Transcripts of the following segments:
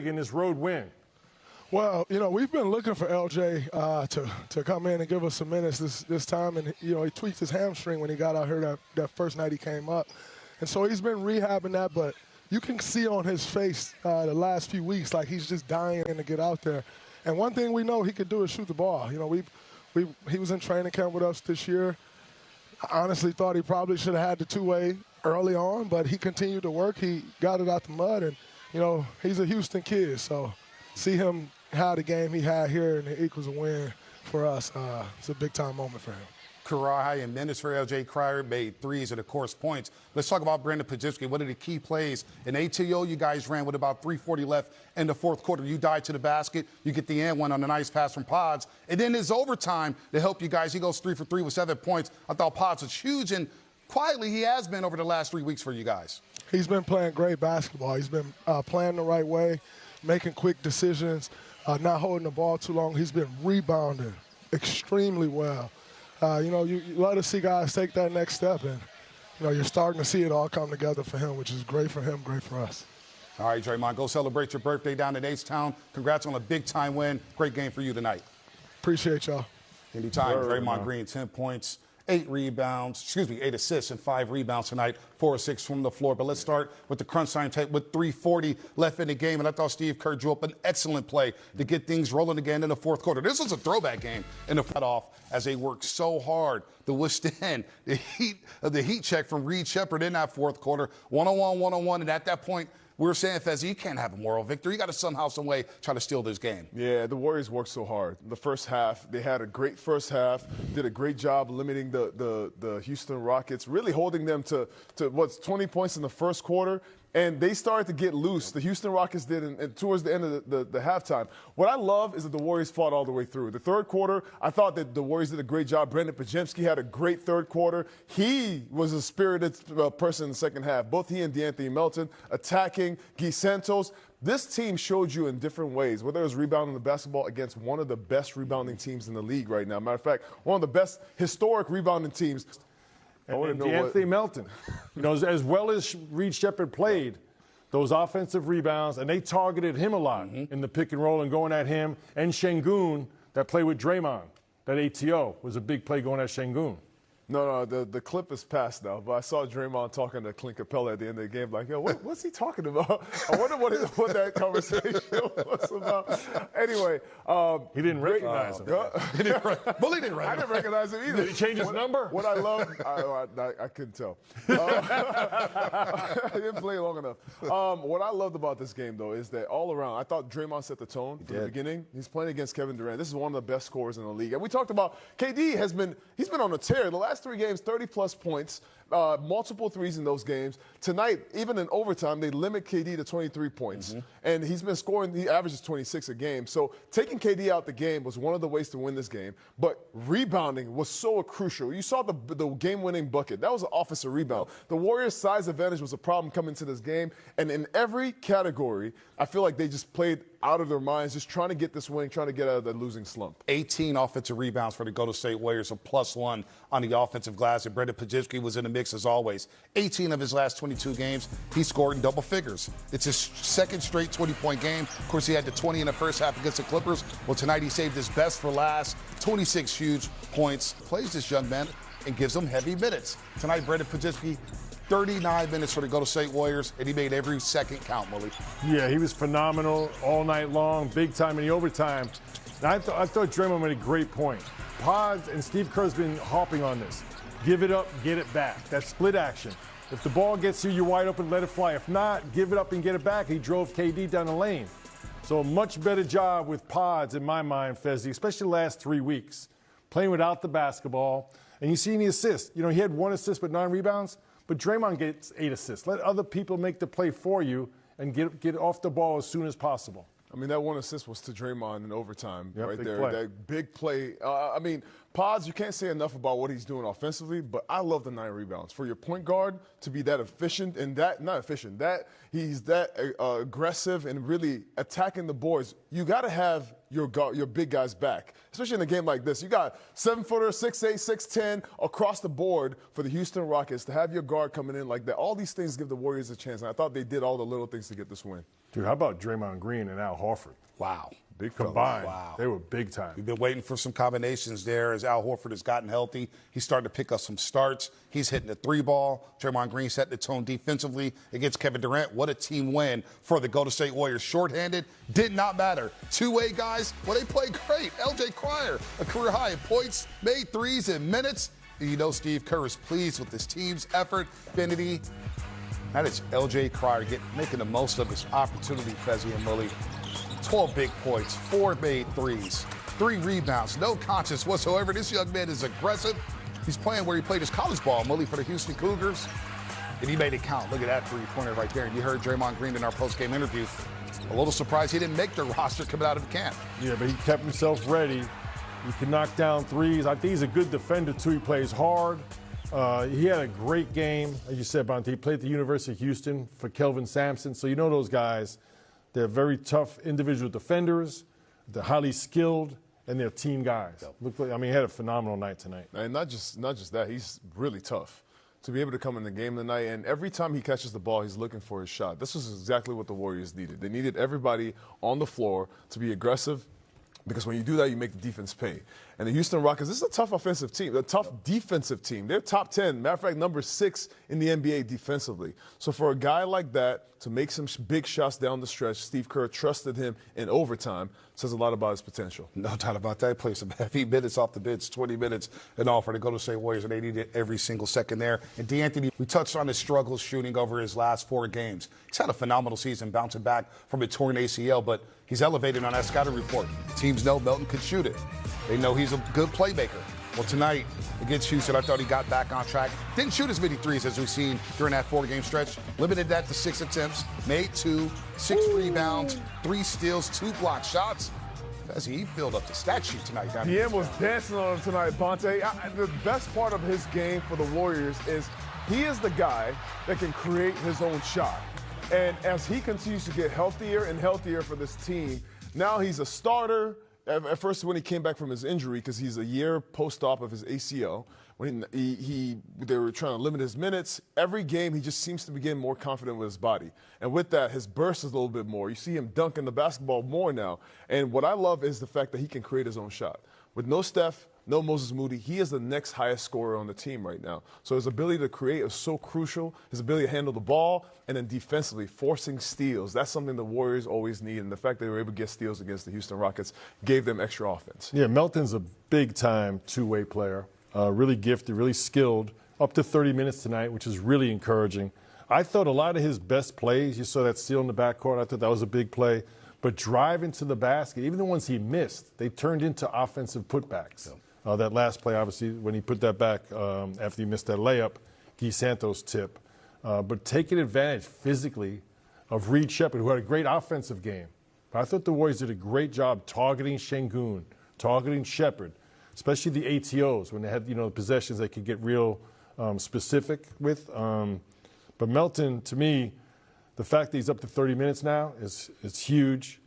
in this road win? Well, we've been looking for LJ to come in and give us some minutes this time. And, he tweaked his hamstring when he got out here that first night he came up. And so he's been rehabbing that, but you can see on his face the last few weeks like he's just dying to get out there. And one thing we know he could do is shoot the ball. He was in training camp with us this year. I honestly thought he probably should have had the two-way early on, but he continued to work. He got it out the mud, and, he's a Houston kid. So see him have the game he had here and it equals a win for us. It's a big-time moment for him. Career high in minutes for L.J. Cryer, made threes and, of course, points. Let's talk about Brandon Pajewski. One of the key plays in ATO you guys ran with about 3:40 left in the fourth quarter. You dive to the basket. You get the and one on a nice pass from Pods. And then his overtime to help you guys. He goes 3 for 3 with 7 points. I thought Pods was huge, and quietly he has been over the last 3 weeks for you guys. He's been playing great basketball. He's been playing the right way, making quick decisions, not holding the ball too long. He's been rebounding extremely well. You love to see guys take that next step, and, you're starting to see it all come together for him, which is great for him, great for us. All right, Draymond, go celebrate your birthday down in H-Town. Congrats on a big-time win. Great game for you tonight. Appreciate y'all. Anytime. Draymond Green, 10 points. 8 assists and 5 rebounds tonight, 4 or 6 from the floor. But let's start with the crunch time tape with 3:40 left in the game. And I thought Steve Kerr drew up an excellent play to get things rolling again in the fourth quarter. This was a throwback game in the cutoff as they worked so hard to withstand the heat check from Reed Shepherd in that fourth quarter. One-on-one. And at that point, we were saying, Fezzi, you can't have a moral victory. You got to somehow, some way try to steal this game. Yeah, the Warriors worked so hard. The first half, they had a great first half, did a great job limiting the Houston Rockets, really holding them to 20 points in the first quarter. And they started to get loose. The Houston Rockets did and towards the end of the halftime. What I love is that the Warriors fought all the way through. The third quarter, I thought that the Warriors did a great job. Brandon Pajewski had a great third quarter. He was a spirited person in the second half. Both he and DeAnthony Melton attacking. Guy Santos. This team showed you in different ways, whether it was rebounding the basketball against one of the best rebounding teams in the league right now. Matter of fact, one of the best historic rebounding teams. And Anthony Melton, as well as Reed Shepherd played, those offensive rebounds, and they targeted him a lot in the pick and roll and going at him. And Şengün, that played with Draymond, that ATO was a big play going at Şengün. No, the clip is past now, but I saw Draymond talking to Clint Capella at the end of the game, like, yo, what's he talking about? I wonder what that conversation was about. Anyway. He didn't recognize him. Bully didn't recognize him. I didn't recognize him either. Did he change his number? What I love, I couldn't tell. I didn't play long enough. What I loved about this game, though, is that all around, I thought Draymond set the tone from the beginning. He's playing against Kevin Durant. This is one of the best scorers in the league. And we talked about KD he's been on a tear. The last 3 games, 30-plus points, multiple threes in those games. Tonight, even in overtime, they limit KD to 23 points. And he's been scoring, he averages 26 a game. So taking KD out the game was one of the ways to win this game. But rebounding was so crucial. You saw the game-winning bucket. That was an offensive rebound. The Warriors' size advantage was a problem coming to this game. And in every category, I feel like they just played out of their minds, just trying to get this win, trying to get out of the losing slump. 18 offensive rebounds for the Golden State Warriors, a +1 on the offensive glass. And Brandon Pajewski was in the mix as always. 18 of his last 22 games, he scored in double figures. It's his second straight 20-point game. Of course, he had the 20 in the first half against the Clippers. Well, tonight he saved his best for last. 26 huge points. Plays this young man and gives him heavy minutes. Tonight, Brandon Pajewski, 39 minutes for the Golden State Warriors, and he made every second count, Willie. Yeah, he was phenomenal all night long, big time in the overtime. And I thought Draymond made a great point. Pods and Steve Kerr's been harping on this. Give it up, get it back. That split action. If the ball gets you, you're wide open, let it fly. If not, give it up and get it back. He drove KD down the lane. So a much better job with Pods, in my mind, Fezzi, especially the last 3 weeks, playing without the basketball. And you see any assists. He had 1 assist but 9 rebounds. But Draymond gets 8 assists. Let other people make the play for you and get off the ball as soon as possible. I mean, that 1 assist was to Draymond in overtime right there. Play. That big play. Pods, you can't say enough about what he's doing offensively, but I love the 9 rebounds. For your point guard to be that efficient and that he's that aggressive and really attacking the boards, you got to have your big guys back, especially in a game like this. You got 7-footer, 6'8", 6'10" across the board for the Houston Rockets to have your guard coming in like that. All these things give the Warriors a chance, and I thought they did all the little things to get this win. Dude, how about Draymond Green and Al Horford? Wow. Big combined. Wow. They were big time. We've been waiting for some combinations there as Al Horford has gotten healthy. He's starting to pick up some starts. He's hitting the 3-ball. Draymond Green setting the tone defensively against Kevin Durant. What a team win for the Golden State Warriors. Shorthanded, did not matter. Two-way guys, well, they played great. LJ Cryer, a career high in points, made threes in minutes. And you know Steve Kerr is pleased with his team's effort. Finity, that is LJ Cryer making the most of his opportunity, Fezzi and Mully. 12 big points, 4 made threes, 3 rebounds, no conscience whatsoever. This young man is aggressive. He's playing where he played his college ball, Mully, for the Houston Cougars, and he made it count. Look at that three-pointer right there. And you heard Draymond Green in our post-game interview. A little surprised he didn't make the roster coming out of the camp. Yeah, but he kept himself ready. He can knock down threes. I think he's a good defender, too. He plays hard. He had a great game. As you said, Bonte, he played at the University of Houston for Kelvin Sampson. So you know those guys. They're very tough individual defenders. They're highly skilled, and they're team guys. He had a phenomenal night tonight. And not just that, he's really tough to be able to come in the game tonight. And every time he catches the ball, he's looking for his shot. This was exactly what the Warriors needed. They needed everybody on the floor to be aggressive, because when you do that, you make the defense pay. And the Houston Rockets, this is a tough offensive team, a tough defensive team. They're top 10, matter of fact, number 6 in the NBA defensively. So for a guy like that to make some big shots down the stretch, Steve Kerr trusted him in overtime, says a lot about his potential. No doubt about that. He played some heavy minutes off the bench, 20 minutes and all for the Golden State Warriors, and they needed every single second there. And D'Anthony, we touched on his struggles shooting over his last 4 games. He's had a phenomenal season bouncing back from a torn ACL, but he's elevated on that scouting report. Teams know Melton could shoot it. They know he's a good playmaker. Well, tonight against Houston, I thought he got back on track. Didn't shoot as many threes as we've seen during that 4-game stretch. Limited that to 6 attempts, made 2, 6 rebounds, 3 steals, 2 block shots. As he filled up the stat sheet tonight. DM was dancing on him tonight, Bonte. The best part of his game for the Warriors is he is the guy that can create his own shot. And as he continues to get healthier and healthier for this team, now he's a starter. At first, when he came back from his injury, because he's a year post-op of his ACL, when they were trying to limit his minutes, every game he just seems to be getting more confident with his body. And with that, his burst is a little bit more. You see him dunking the basketball more now. And what I love is the fact that he can create his own shot. With no Steph, no Moses Moody, he is the next highest scorer on the team right now. So his ability to create is so crucial. His ability to handle the ball, and then defensively, forcing steals. That's something the Warriors always need. And the fact that they were able to get steals against the Houston Rockets gave them extra offense. Yeah, Melton's a big-time two-way player. Really gifted, really skilled. Up to 30 minutes tonight, which is really encouraging. I thought a lot of his best plays, you saw that steal in the backcourt, I thought that was a big play. But driving to the basket, even the ones he missed, they turned into offensive putbacks. That last play, obviously, when he put that back after he missed that layup, Guy Santos tip. But taking advantage physically of Reed Shepard, who had a great offensive game. But I thought the Warriors did a great job targeting Şengün, targeting Shepard, especially the ATOs when they had, the possessions they could get real specific with. But Melton, to me, the fact that he's up to 30 minutes now is huge.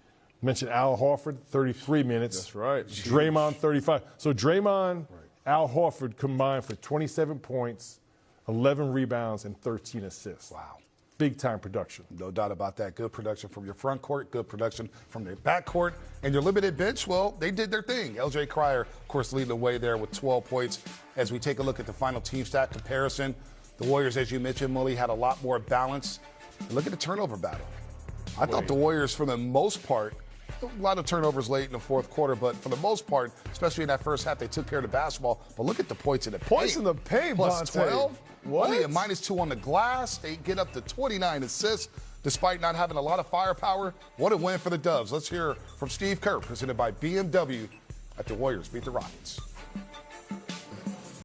Mentioned Al Horford, 33 minutes. That's right. Draymond, 35. So Draymond, Al Horford combined for 27 points, 11 rebounds, and 13 assists. Wow. Big-time production. No doubt about that. Good production from your front court, good production from their back court. And your limited bench, well, they did their thing. LJ Cryer, of course, leading the way there with 12 points. As we take a look at the final team stat comparison, the Warriors, as you mentioned, Mully, had a lot more balance. And look at the turnover battle. I thought the Warriors, for the most part, a lot of turnovers late in the fourth quarter, but for the most part, especially in that first half, they took care of the basketball. But look at the points in the paint. Points in the paint, Plus Bonte. 12. What? Only a -2 on the glass. They get up to 29 assists, despite not having a lot of firepower. What a win for the Dubs. Let's hear from Steve Kerr, presented by BMW, at the Warriors beat the Rockets.